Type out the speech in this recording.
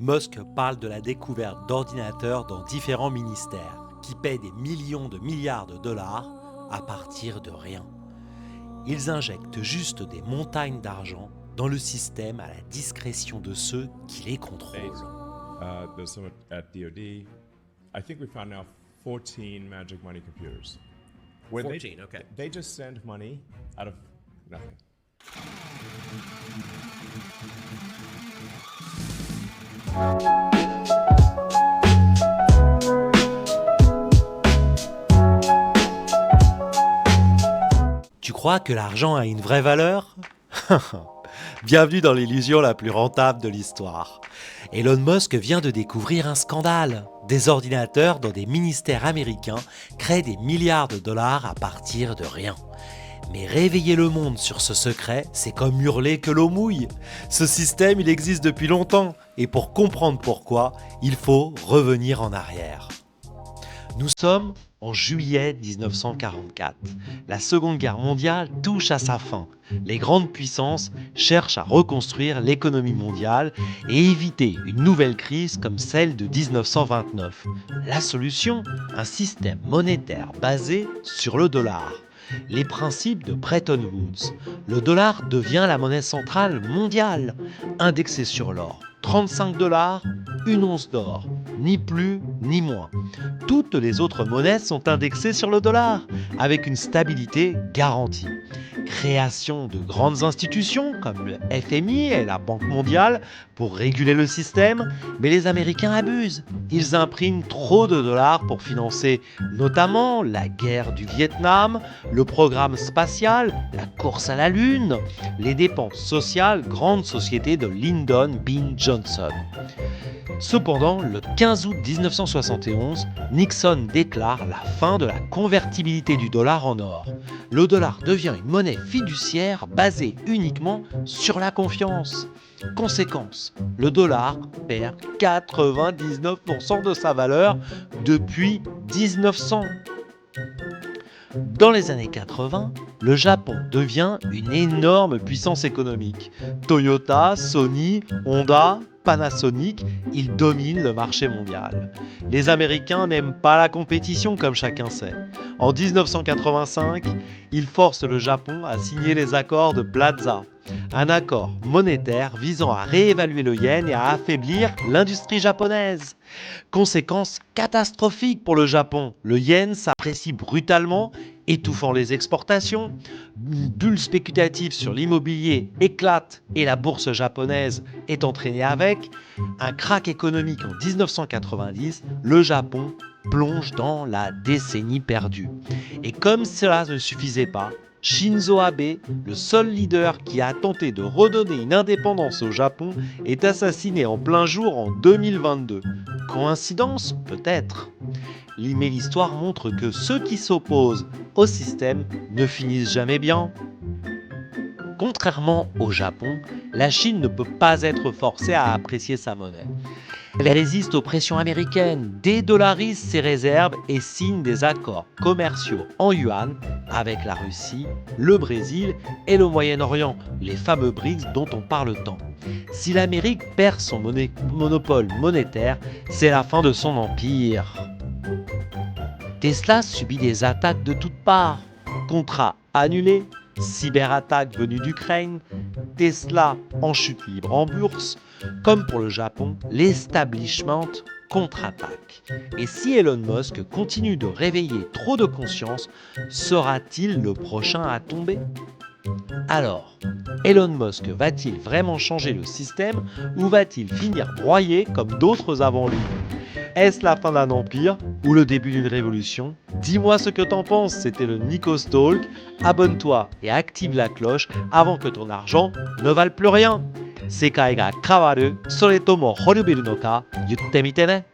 Musk parle de la découverte d'ordinateurs dans différents ministères qui paient des millions de milliards de dollars à partir de rien. Ils injectent juste des montagnes d'argent dans le système à la discrétion de ceux qui les contrôlent. There's some at DoD. I think we found now 14 magic money computers. Where 14, okay. They just send money out of nothing. Tu crois que l'argent a une vraie valeur? Bienvenue dans l'illusion la plus rentable de l'histoire. Elon Musk vient de découvrir un scandale. Des ordinateurs dans des ministères américains créent des milliards de dollars à partir de rien. Mais réveiller le monde sur ce secret, c'est comme hurler que l'eau mouille. Ce système, il existe depuis longtemps, et pour comprendre pourquoi, il faut revenir en arrière. Nous sommes en juillet 1944. La Seconde Guerre mondiale touche à sa fin. Les grandes puissances cherchent à reconstruire l'économie mondiale et éviter une nouvelle crise comme celle de 1929. La solution, un système monétaire basé sur le dollar. Les principes de Bretton Woods. Le dollar devient la monnaie centrale mondiale, indexée sur l'or. 35 $, une once d'or, ni plus ni moins. Toutes les autres monnaies sont indexées sur le dollar, avec une stabilité garantie. Création de grandes institutions comme le FMI et la Banque mondiale pour réguler le système, mais les Américains abusent. Ils impriment trop de dollars pour financer notamment la guerre du Vietnam, le programme spatial, la course à la Lune, les dépenses sociales, grandes sociétés de Lyndon B. Johnson. Cependant, le 15 août 1971, Nixon déclare la fin de la convertibilité du dollar en or. Le dollar devient une monnaie fiduciaire basée uniquement sur la confiance. Conséquence, le dollar perd 99% de sa valeur depuis 1900. Dans les années 80, le Japon devient une énorme puissance économique. Toyota, Sony, Honda, Panasonic, ils dominent le marché mondial. Les Américains n'aiment pas la compétition comme chacun sait. En 1985, ils forcent le Japon à signer les accords de Plaza, un accord monétaire visant à réévaluer le yen et à affaiblir l'industrie japonaise. Conséquence catastrophique pour le Japon, le yen s'apprécie brutalement, étouffant les exportations. Une bulle spéculative sur l'immobilier éclate et la bourse japonaise est entraînée avec. Un krach économique en 1990, le Japon plonge dans la décennie perdue. Et comme cela ne suffisait pas, Shinzo Abe, le seul leader qui a tenté de redonner une indépendance au Japon, est assassiné en plein jour en 2022. Coïncidence? Peut-être. Mais l'histoire montre que ceux qui s'opposent au système ne finissent jamais bien. Contrairement au Japon, la Chine ne peut pas être forcée à apprécier sa monnaie. Elle résiste aux pressions américaines, dédollarise ses réserves et signe des accords commerciaux en yuan avec la Russie, le Brésil et le Moyen-Orient, les fameux BRICS dont on parle tant. Si l'Amérique perd son monopole monétaire, c'est la fin de son empire. Tesla subit des attaques de toutes parts, contrats annulés, cyberattaques venues d'Ukraine, Tesla en chute libre en bourse. Comme pour le Japon, l'establishment contre-attaque. Et si Elon Musk continue de réveiller trop de conscience, sera-t-il le prochain à tomber? Alors, Elon Musk va-t-il vraiment changer le système ou va-t-il finir broyé comme d'autres avant lui? Est-ce la fin d'un empire ou le début d'une révolution? Dis-moi ce que t'en penses, c'était le Nikos Talk. Abonne-toi et active la cloche avant que ton argent ne vale plus rien. 世界が変わる、それとも滅びるのか、言ってみてね。